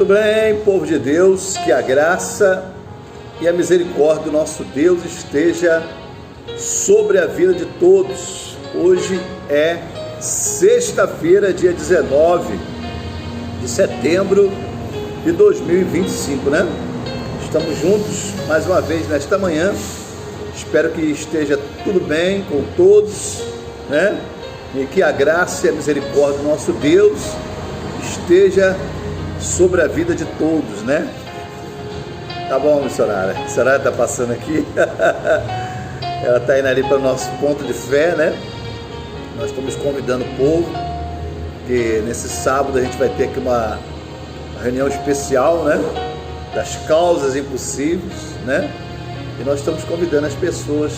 Muito bem, povo de Deus, que a graça e a misericórdia do nosso Deus esteja sobre a vida de todos. Hoje é sexta-feira, dia 19 de setembro de 2025, né? Estamos juntos mais uma vez nesta manhã. Espero que esteja tudo bem com todos, né? E que a graça e a misericórdia do nosso Deus esteja sobre a vida de todos, né? Tá bom, missionária? A missionária está passando aqui. Ela está indo ali para o nosso ponto de fé, né? Nós estamos convidando o povo, que nesse sábado a gente vai ter aqui uma reunião especial, né? Das causas impossíveis, né? E nós estamos convidando as pessoas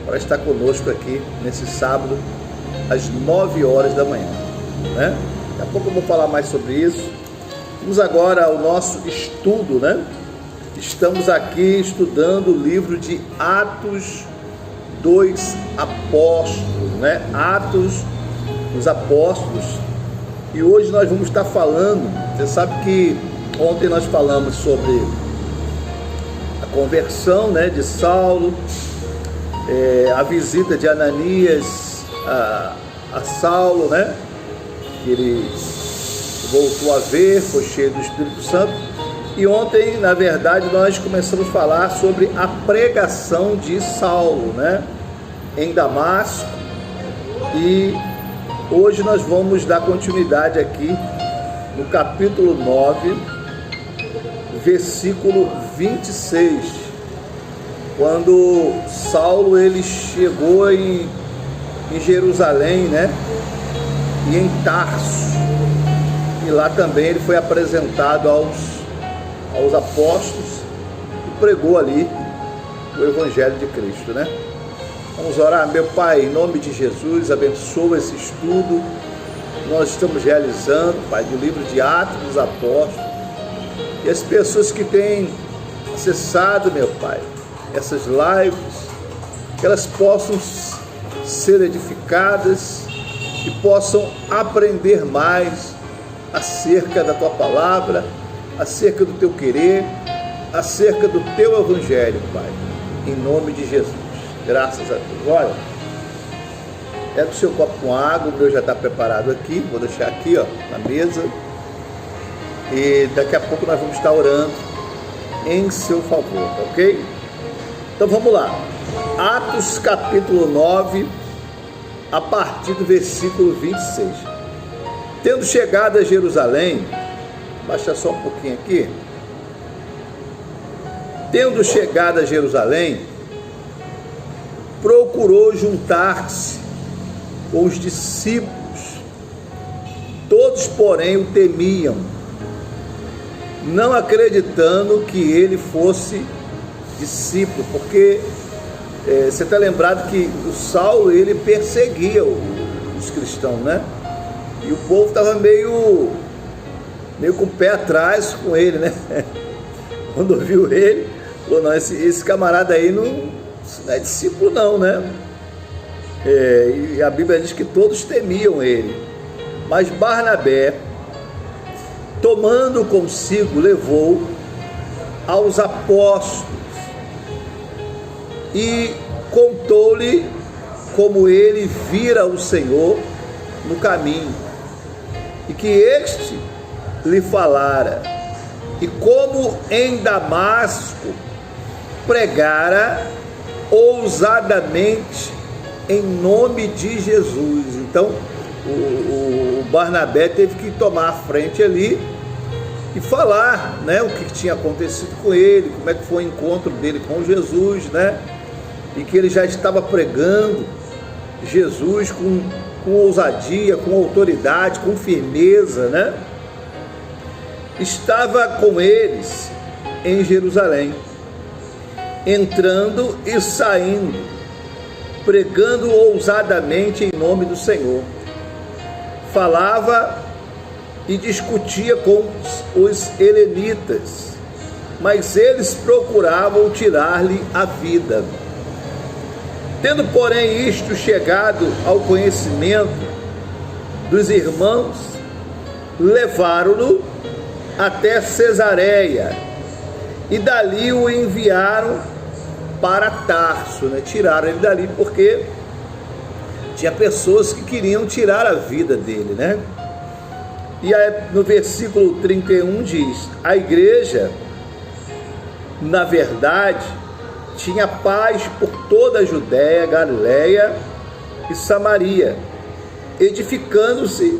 para estar conosco aqui nesse sábado, às 9 horas da manhã, né? Daqui a pouco eu vou falar mais sobre isso. Vamos agora ao nosso estudo, né? Estamos aqui estudando o livro de Atos dos Apóstolos, né? Atos dos Apóstolos. E hoje nós vamos estar falando, você sabe que ontem nós falamos sobre a conversão, né, de Saulo, a visita de Ananias a Saulo, né? Que ele voltou a ver, foi cheio do Espírito Santo. E ontem, na verdade, nós começamos a falar sobre a pregação de Saulo, né, em Damasco. E hoje nós vamos dar continuidade aqui no capítulo 9, versículo 26, quando Saulo ele chegou em Jerusalém, né, e em Tarso, e lá também ele foi apresentado aos apóstolos e pregou ali o Evangelho de Cristo, né? Vamos orar. Meu Pai, em nome de Jesus, abençoa esse estudo que nós estamos realizando, Pai, do livro de Atos dos Apóstolos, e as pessoas que têm acessado, meu Pai, essas lives, que elas possam ser edificadas e possam aprender mais acerca da Tua Palavra, acerca do Teu querer, acerca do Teu Evangelho, Pai, em nome de Jesus. Graças a Deus. Olha, pega o seu copo com água, o meu já está preparado aqui, vou deixar aqui, ó, na mesa, e daqui a pouco nós vamos estar orando em seu favor, ok? Então vamos lá. Atos capítulo 9, a partir do versículo 26. Tendo chegado a Jerusalém, baixa só um pouquinho aqui. Tendo chegado a Jerusalém, procurou juntar-se com os discípulos. Todos, porém, o temiam, não acreditando que ele fosse discípulo, porque você está lembrado que o Saulo ele perseguia os cristãos, né? E o povo estava meio com o pé atrás com ele, né? Quando viu ele, falou, não, esse camarada aí não é discípulo não, né? E a Bíblia diz que todos temiam ele. Mas Barnabé, tomando consigo, levou aos apóstolos e contou-lhe como ele vira o Senhor no caminho, e que este lhe falara, e como em Damasco pregara ousadamente em nome de Jesus. Então o Barnabé teve que tomar a frente ali e falar, né, o que tinha acontecido com ele, como é que foi o encontro dele com Jesus, né, e que ele já estava pregando Jesus com ousadia, com autoridade, com firmeza, né? Estava com eles em Jerusalém, entrando e saindo, pregando ousadamente em nome do Senhor. Falava e discutia com os helenitas, mas eles procuravam tirar-lhe a vida. Tendo, porém, isto chegado ao conhecimento dos irmãos, levaram-no até Cesareia, e dali o enviaram para Tarso, né? Tiraram ele dali porque tinha pessoas que queriam tirar a vida dele, né? E aí, no versículo 31 diz: a igreja, na verdade, tinha paz por toda a Judéia, Galiléia e Samaria, edificando-se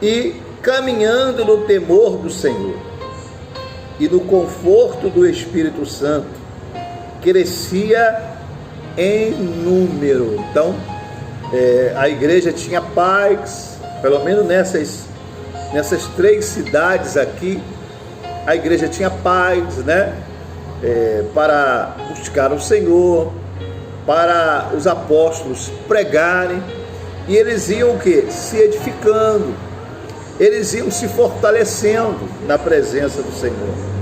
e caminhando no temor do Senhor e no conforto do Espírito Santo, crescia em número. Então, a igreja tinha paz, pelo menos nessas 3 cidades aqui, a igreja tinha paz, né? Para buscar o Senhor, para os apóstolos pregarem, e eles iam o quê? Se edificando, eles iam se fortalecendo na presença do Senhor.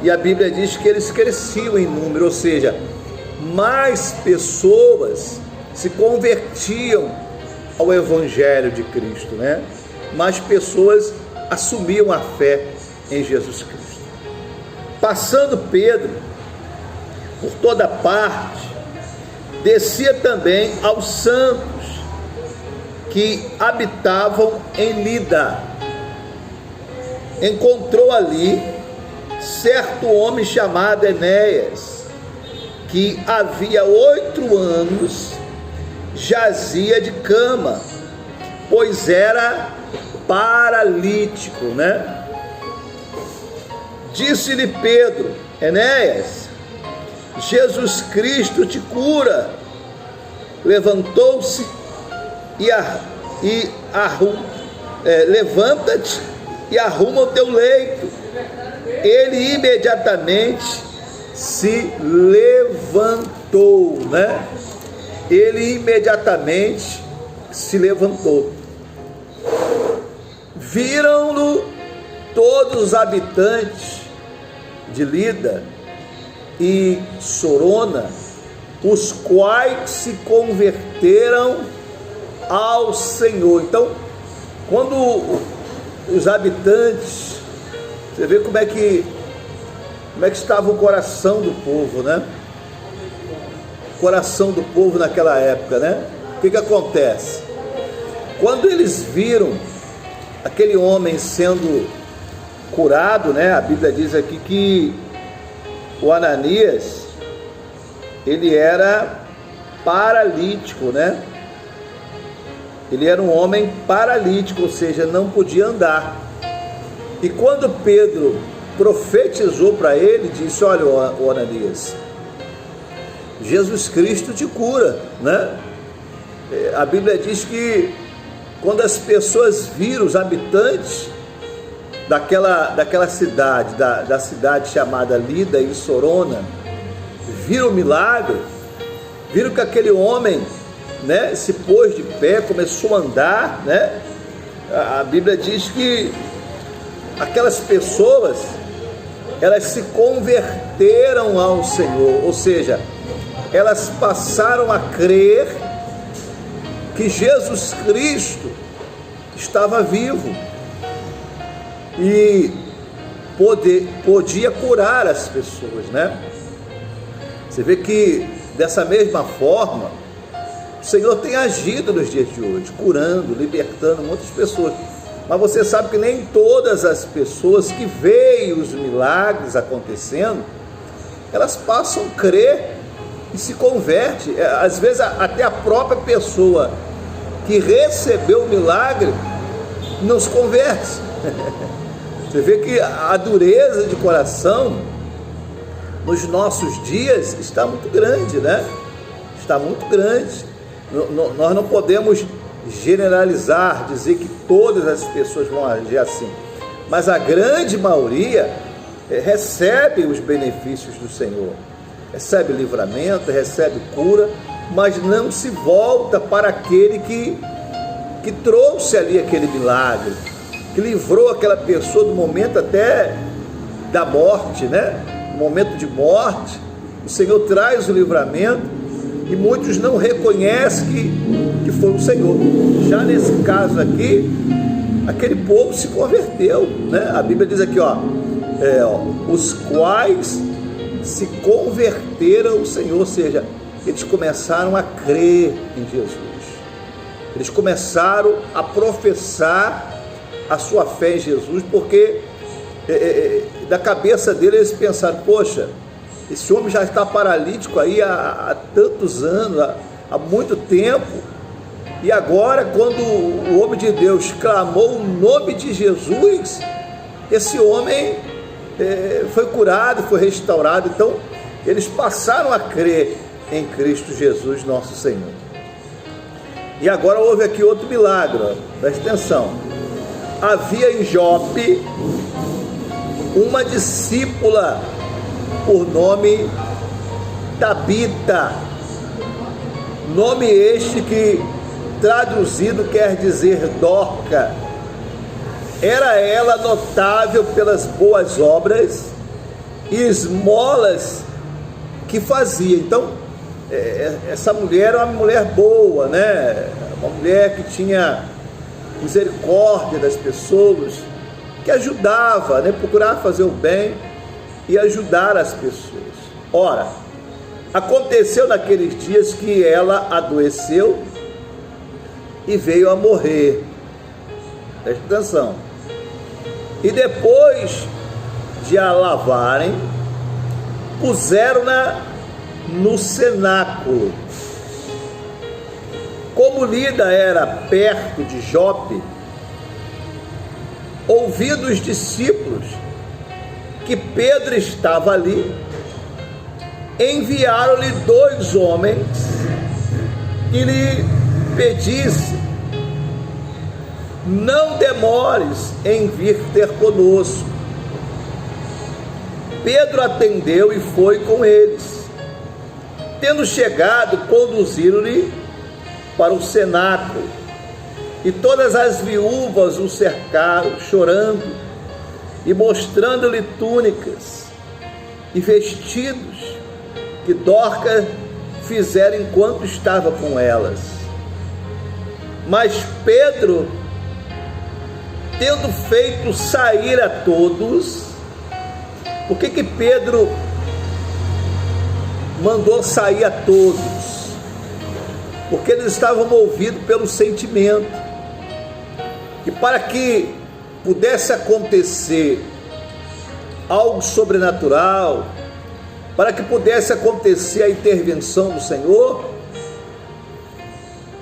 E a Bíblia diz que eles cresciam em número, ou seja, mais pessoas se convertiam ao Evangelho de Cristo, né? Mais pessoas assumiam a fé em Jesus Cristo. Passando Pedro por toda parte, descia também aos santos que habitavam em Lida. Encontrou ali certo homem chamado Enéas, que havia 8 anos jazia de cama, pois era paralítico, né? Disse-lhe Pedro: Enéas, Jesus Cristo te cura. Levantou-se levanta-te e arruma o teu leito. Ele imediatamente se levantou, né? Ele imediatamente se levantou. Viram-no todos os habitantes de Lida e Sorona, os quais se converteram ao Senhor. Então, quando os habitantes, você vê como é que estava o coração do povo, né? O coração do povo naquela época, né? O que acontece? Quando eles viram aquele homem sendo curado, né? A Bíblia diz aqui que o Ananias, ele era paralítico, né? Ele era um homem paralítico, ou seja, não podia andar. E quando Pedro profetizou para ele, disse: olha, o Ananias, Jesus Cristo te cura, né? A Bíblia diz que quando as pessoas viram, os habitantes daquela cidade, da cidade chamada Lida e Sorona, viram o milagre, viram que aquele homem, né, se pôs de pé, começou a andar, né? A Bíblia diz que aquelas pessoas, elas se converteram ao Senhor, ou seja, elas passaram a crer que Jesus Cristo estava vivo e podia curar as pessoas, né? Você vê que dessa mesma forma o Senhor tem agido nos dias de hoje, curando, libertando muitas pessoas. Mas você sabe que nem todas as pessoas que veem os milagres acontecendo, elas passam a crer e se converte. Às vezes até a própria pessoa que recebeu o milagre não se converte. Você vê que a dureza de coração nos nossos dias está muito grande, né? Está muito grande. Nós não podemos generalizar, dizer que todas as pessoas vão agir assim, mas a grande maioria recebe os benefícios do Senhor, recebe livramento, recebe cura, mas não se volta para aquele que trouxe ali aquele milagre, que livrou aquela pessoa do momento até da morte, né? No momento de morte, o Senhor traz o livramento e muitos não reconhecem que foi o Senhor. Já nesse caso aqui, aquele povo se converteu, né? A Bíblia diz aqui, os quais se converteram ao Senhor, ou seja, eles começaram a crer em Jesus, eles começaram a professar a sua fé em Jesus, porque da cabeça deles eles pensaram, poxa, esse homem já está paralítico aí há tantos anos, há muito tempo, e agora quando o homem de Deus clamou o nome de Jesus, esse homem foi curado, foi restaurado. Então eles passaram a crer em Cristo Jesus nosso Senhor. E agora houve aqui outro milagre, presta atenção. Havia em Jope uma discípula por nome Tabita, nome este que traduzido quer dizer Dorca. Era ela notável pelas boas obras e esmolas que fazia. Então, essa mulher era uma mulher boa, né? Uma mulher que tinha misericórdia das pessoas, que ajudava, né? Procurava fazer o bem e ajudar as pessoas. Ora, aconteceu naqueles dias que ela adoeceu e veio a morrer. Presta atenção. E depois de a lavarem, puseram-na no cenáculo. Como Lida era perto de Jope, ouvindo os discípulos que Pedro estava ali, enviaram-lhe 2 homens e lhe pedisse: não demores em vir ter conosco. Pedro atendeu e foi com eles. Tendo chegado, conduziram-lhe para o cenáculo, e todas as viúvas o cercaram, chorando, e mostrando-lhe túnicas e vestidos que Dorcas fizera enquanto estava com elas. Mas Pedro, tendo feito sair a todos, por que Pedro mandou sair a todos? Porque eles estavam movidos pelo sentimento, e para que pudesse acontecer algo sobrenatural, para que pudesse acontecer a intervenção do Senhor,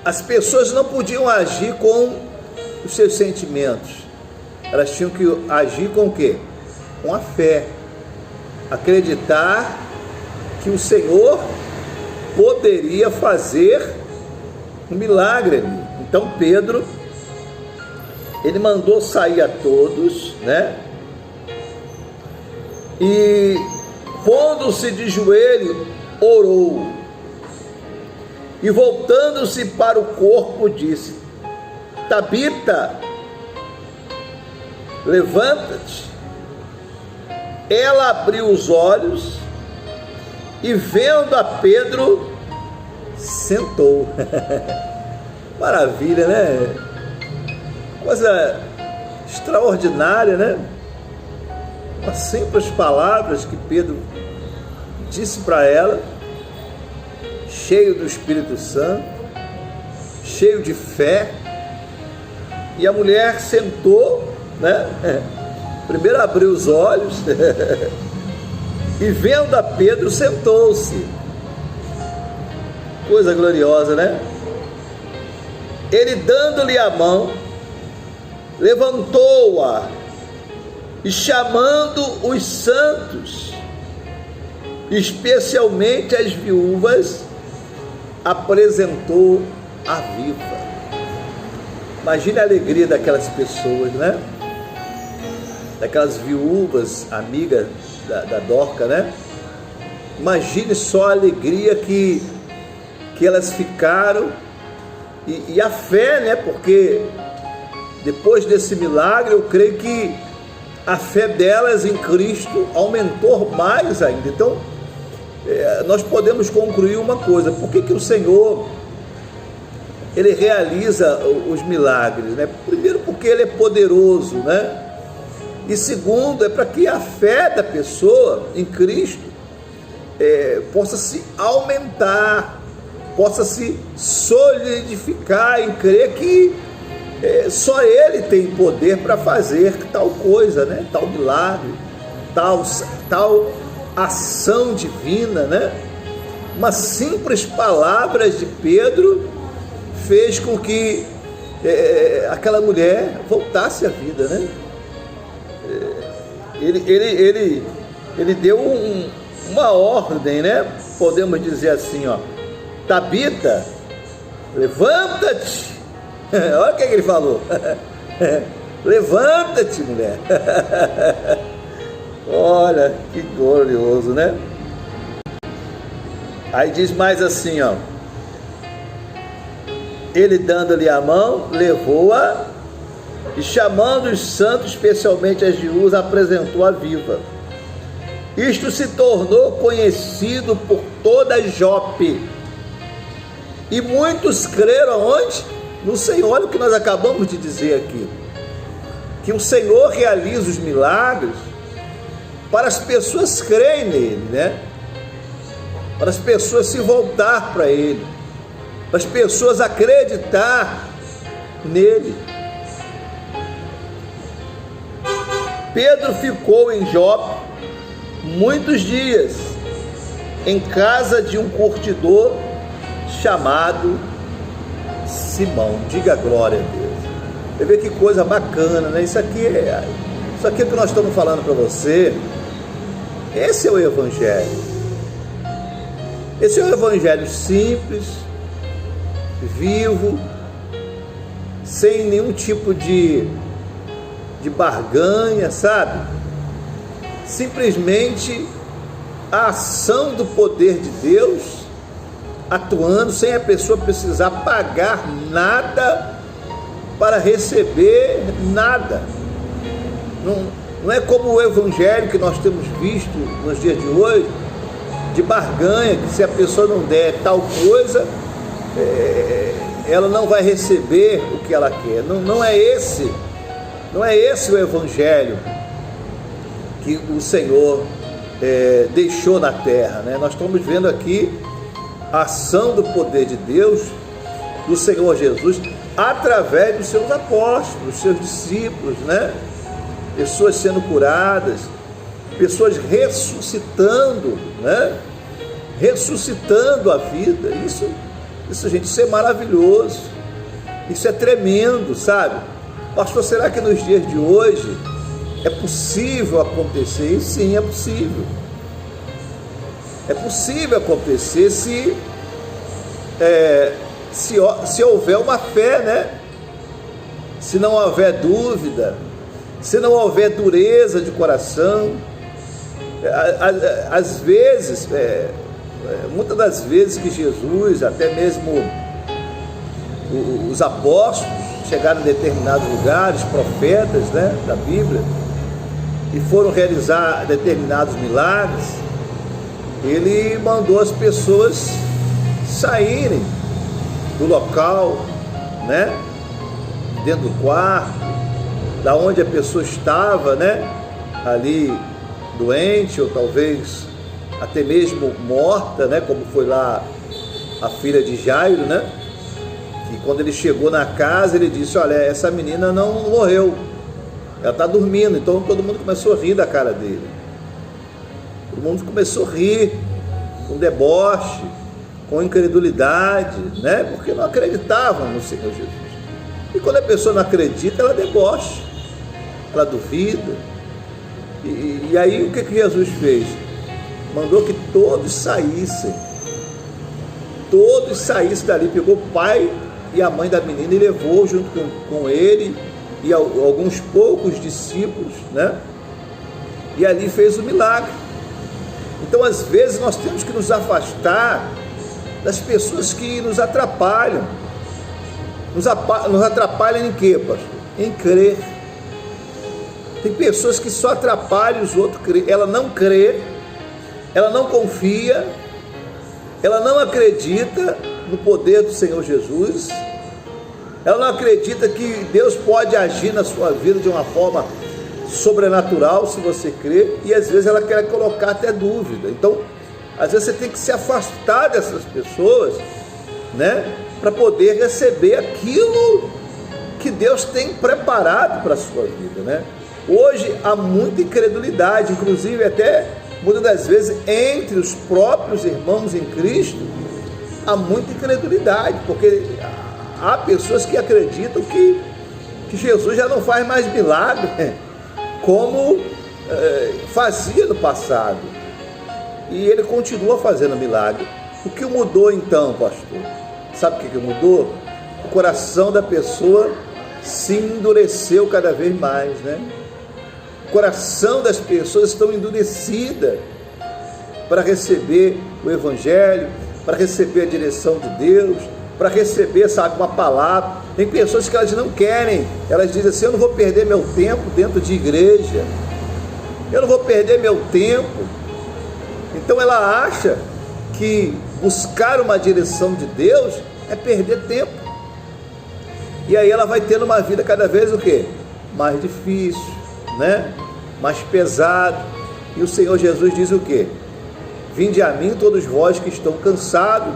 as pessoas não podiam agir com os seus sentimentos, elas tinham que agir com o quê? Com a fé, acreditar que o Senhor poderia fazer um milagre ali. Então Pedro, ele mandou sair a todos, né? E pondo-se de joelho, orou, e voltando-se para o corpo, disse: Tabita, levanta-te. Ela abriu os olhos e, vendo a Pedro, sentou. Maravilha, né? Coisa extraordinária, né? Umas simples palavras que Pedro disse para ela, cheio do Espírito Santo, cheio de fé, e a mulher sentou, né? Primeiro abriu os olhos e, vendo a Pedro, sentou-se. Coisa gloriosa, né? Ele, dando-lhe a mão, levantou-a e, chamando os santos, especialmente as viúvas, apresentou a viva. Imagine a alegria daquelas pessoas, né? Daquelas viúvas, amigas da Dorca, né? Imagine só a alegria que elas ficaram, e a fé, né? Porque depois desse milagre, eu creio que a fé delas em Cristo aumentou mais ainda. Então, nós podemos concluir uma coisa: por que o Senhor ele realiza os milagres, né? Primeiro porque ele é poderoso, né? E segundo, é para que a fé da pessoa em Cristo possa se aumentar, possa se solidificar em crer que só Ele tem poder para fazer tal coisa, né? Tal milagre, tal ação divina, né? Uma simples palavra de Pedro fez com que aquela mulher voltasse à vida, né? Ele deu uma ordem, né? Podemos dizer assim, ó: Tabita, levanta-te. Olha o que ele falou. Levanta-te, mulher. Olha que glorioso, né? Aí diz mais assim, ó: ele, dando-lhe a mão, levou-a e, chamando os santos, especialmente as viúvas, apresentou-a viva. Isto se tornou conhecido por toda Jope, e muitos creram onde? No Senhor. Olha o que nós acabamos de dizer aqui, que o Senhor realiza os milagres para as pessoas crerem nele, né? Para as pessoas se voltar para ele, para as pessoas acreditar nele. Pedro ficou em Jope muitos dias, em casa de um curtidor chamado Simão. Diga glória a Deus. Você vê que coisa bacana, né? Isso aqui é o que nós estamos falando para você. Esse é o Evangelho. Esse é o Evangelho simples, vivo, sem nenhum tipo de barganha, sabe? Simplesmente a ação do poder de Deus atuando, sem a pessoa precisar pagar nada para receber nada. Não é como o Evangelho que nós temos visto nos dias de hoje, de barganha, que se a pessoa não der tal coisa, ela não vai receber o que ela quer. Não é esse o Evangelho que o Senhor deixou na terra, né? Nós estamos vendo aqui a ação do poder de Deus, do Senhor Jesus, através dos seus apóstolos, dos seus discípulos, né? Pessoas sendo curadas, pessoas ressuscitando, né? Ressuscitando a vida. Isso, gente, isso é maravilhoso, isso é tremendo, sabe? Pastor, será que nos dias de hoje é possível acontecer isso? Sim, é possível. É possível acontecer se houver uma fé, né? Se não houver dúvida, se não houver dureza de coração. Às vezes, muitas das vezes que Jesus, até mesmo os apóstolos, chegaram em determinados lugares, profetas, né, da Bíblia, e foram realizar determinados milagres, ele mandou as pessoas saírem do local, né, dentro do quarto, da onde a pessoa estava, né, ali doente, ou talvez até mesmo morta, né, como foi lá a filha de Jairo, né? E quando ele chegou na casa, ele disse: olha, essa menina não morreu, ela está dormindo. Então todo mundo começou a rir da cara dele. Todo mundo começou a rir, com deboche, com incredulidade, né? Porque não acreditavam no Senhor Jesus. E quando a pessoa não acredita, ela debocha, ela duvida. E aí o que Jesus fez? Mandou que todos saíssem dali, pegou o pai e a mãe da menina e levou junto com ele e alguns poucos discípulos, né? E ali fez o milagre. Então, às vezes, nós temos que nos afastar das pessoas que nos atrapalham. Nos atrapalham em quê, pastor? Em crer. Tem pessoas que só atrapalham os outros. Ela não crê, ela não confia, ela não acredita no poder do Senhor Jesus, ela não acredita que Deus pode agir na sua vida de uma forma sobrenatural, se você crê, e às vezes ela quer colocar até dúvida. Então, às vezes você tem que se afastar dessas pessoas, né, para poder receber aquilo que Deus tem preparado para a sua vida, né? Hoje há muita incredulidade, inclusive até muitas das vezes entre os próprios irmãos em Cristo, há muita incredulidade, porque há pessoas que acreditam que Jesus já não faz mais milagre, como fazia no passado, e ele continua fazendo milagre. O que mudou então, pastor? Sabe o que mudou? O coração da pessoa se endureceu cada vez mais, né? O coração das pessoas estão endurecidas para receber o Evangelho, para receber a direção de Deus, para receber, sabe, uma palavra. Tem pessoas que elas não querem, elas dizem assim: eu não vou perder meu tempo dentro de igreja, eu não vou perder meu tempo. Então ela acha que buscar uma direção de Deus é perder tempo, e aí ela vai tendo uma vida cada vez o quê? Mais difícil, né? Mais pesado. E o Senhor Jesus diz o quê? Vinde a mim todos vós que estão cansados,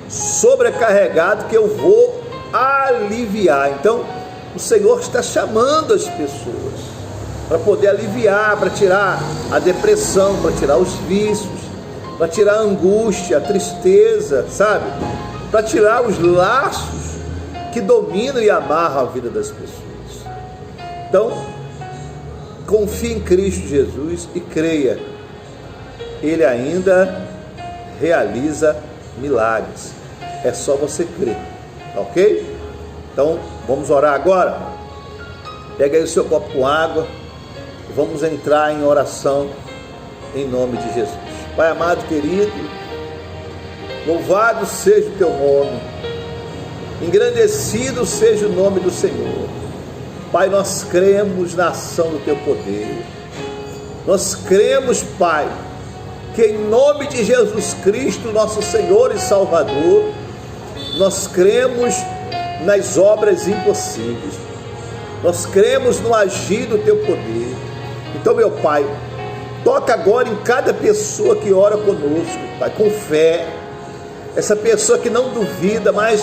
sobrecarregados, que eu vou aliviar. Então o Senhor está chamando as pessoas para poder aliviar, para tirar a depressão, para tirar os vícios, para tirar a angústia, a tristeza, sabe? Para tirar os laços que dominam e amarram a vida das pessoas. Então, confie em Cristo Jesus e creia, Ele ainda realiza milagres. É só você crer, ok? Então, vamos orar agora. Pega aí o seu copo com água e vamos entrar em oração em nome de Jesus. Pai amado, querido, louvado seja o teu nome, engrandecido seja o nome do Senhor. Pai, nós cremos na ação do teu poder, nós cremos, Pai, que em nome de Jesus Cristo, nosso Senhor e Salvador, nós cremos nas obras impossíveis, nós cremos no agir do teu poder. Então, meu Pai, toca agora em cada pessoa que ora conosco, Pai, com fé, essa pessoa que não duvida, mas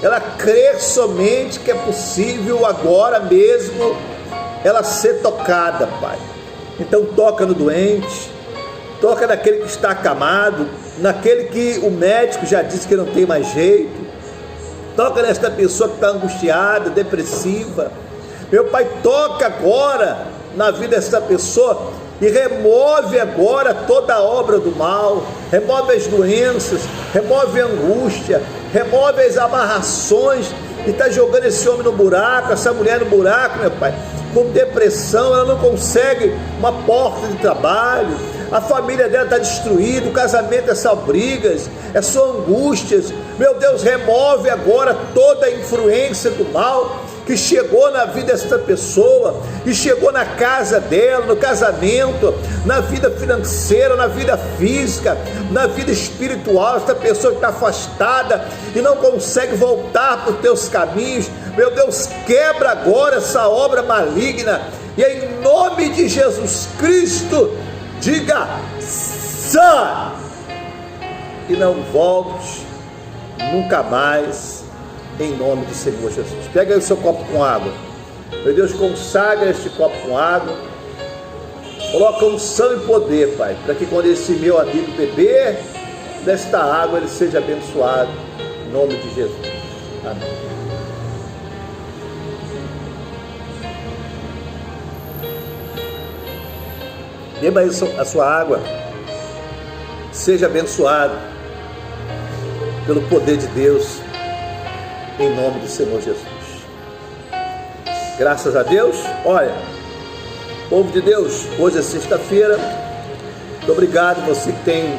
ela crê somente que é possível agora mesmo ela ser tocada, Pai. Então toca no doente, toca naquele que está acamado, naquele que o médico já disse que não tem mais jeito, toca nesta pessoa que está angustiada, depressiva. Meu Pai, toca agora na vida dessa pessoa e remove agora toda a obra do mal, remove as doenças, remove a angústia, remove as amarrações que está jogando esse homem no buraco, essa mulher no buraco, meu Pai, com depressão. Ela não consegue uma porta de trabalho, a família dela está destruída, o casamento é só brigas, é só angústias. Meu Deus, remove agora toda a influência do mal que chegou na vida dessa pessoa, que chegou na casa dela, no casamento, na vida financeira, na vida física, na vida espiritual. Essa pessoa que está afastada e não consegue voltar para os teus caminhos, meu Deus, quebra agora essa obra maligna, e em nome de Jesus Cristo, diga: sai, e não volte nunca mais, em nome do Senhor Jesus. Pega aí o seu copo com água, meu Deus, consagra este copo com água, coloca unção e poder, Pai, para que quando esse meu amigo beber desta água, ele seja abençoado, em nome de Jesus. Amém. Beba aí a sua água, seja abençoado pelo poder de Deus, em nome do Senhor Jesus. Graças a Deus. Olha, povo de Deus, hoje é sexta-feira. Muito obrigado você que tem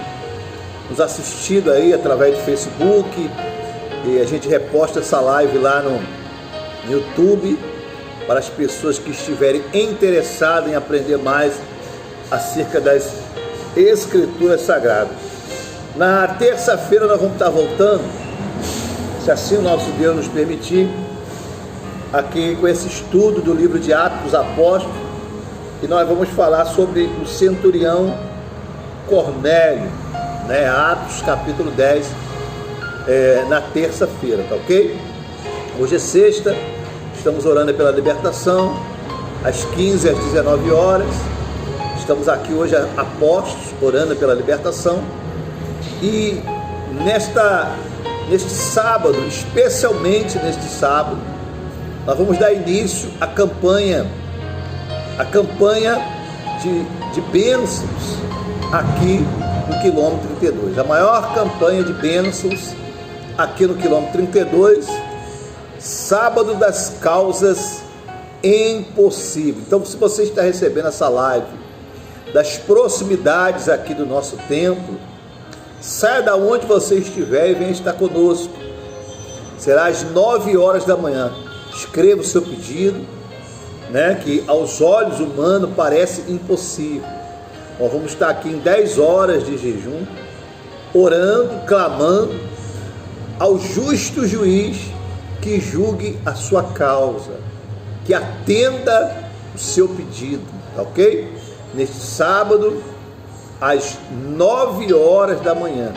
nos assistido aí através do Facebook, e a gente reposta essa live lá no YouTube para as pessoas que estiverem interessadas em aprender mais acerca das Escrituras Sagradas. Na terça-feira nós vamos estar voltando, se assim o nosso Deus nos permitir, aqui com esse estudo do livro de Atos dos Apóstolos, e nós vamos falar sobre o centurião Cornélio, né? Atos capítulo 10, na terça-feira, tá ok? Hoje é sexta, estamos orando pela libertação, às 15 às 19 horas, estamos aqui hoje apóstolos, orando pela libertação, e neste sábado, especialmente neste sábado, nós vamos dar início à campanha de bênçãos aqui no quilômetro 32, a maior campanha de bênçãos aqui no quilômetro 32, sábado das causas impossíveis. Então, se você está recebendo essa live das proximidades aqui do nosso templo, saia da onde você estiver e venha estar conosco. Será às 9 horas da manhã. Escreva o seu pedido, né, que aos olhos humanos parece impossível. Nós vamos estar aqui em 10 horas de jejum, orando, clamando ao justo juiz que julgue a sua causa, que atenda o seu pedido, tá ok? Neste sábado, às 9 horas da manhã,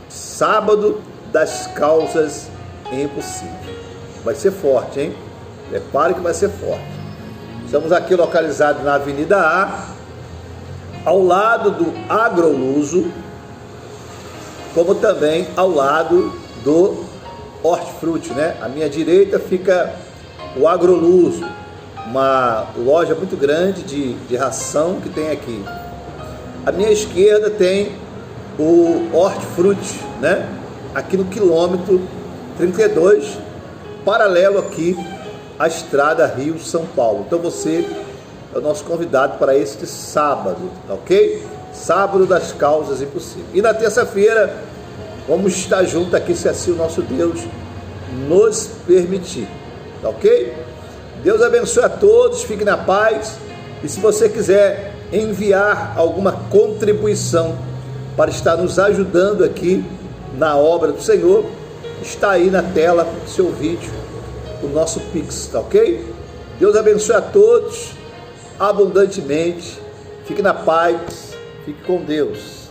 sábado das causas impossíveis. Vai ser forte, hein? Prepare que vai ser forte. Estamos aqui localizados na Avenida A, ao lado do Agroluso, como também ao lado do Hortifruti, né? À minha direita fica o Agroluso, uma loja muito grande de ração que tem aqui. À minha esquerda tem o Hortifruti, né? Aqui no quilômetro 32, paralelo aqui à estrada Rio-São Paulo. Então você é o nosso convidado para este sábado, tá ok? Sábado das causas impossíveis. E na terça-feira vamos estar juntos aqui, se assim o nosso Deus nos permitir, tá ok? Deus abençoe a todos, fique na paz. E se você quiser enviar alguma contribuição para estar nos ajudando aqui na obra do Senhor, está aí na tela do seu vídeo o nosso Pix, tá ok? Deus abençoe a todos abundantemente, fique na paz, fique com Deus.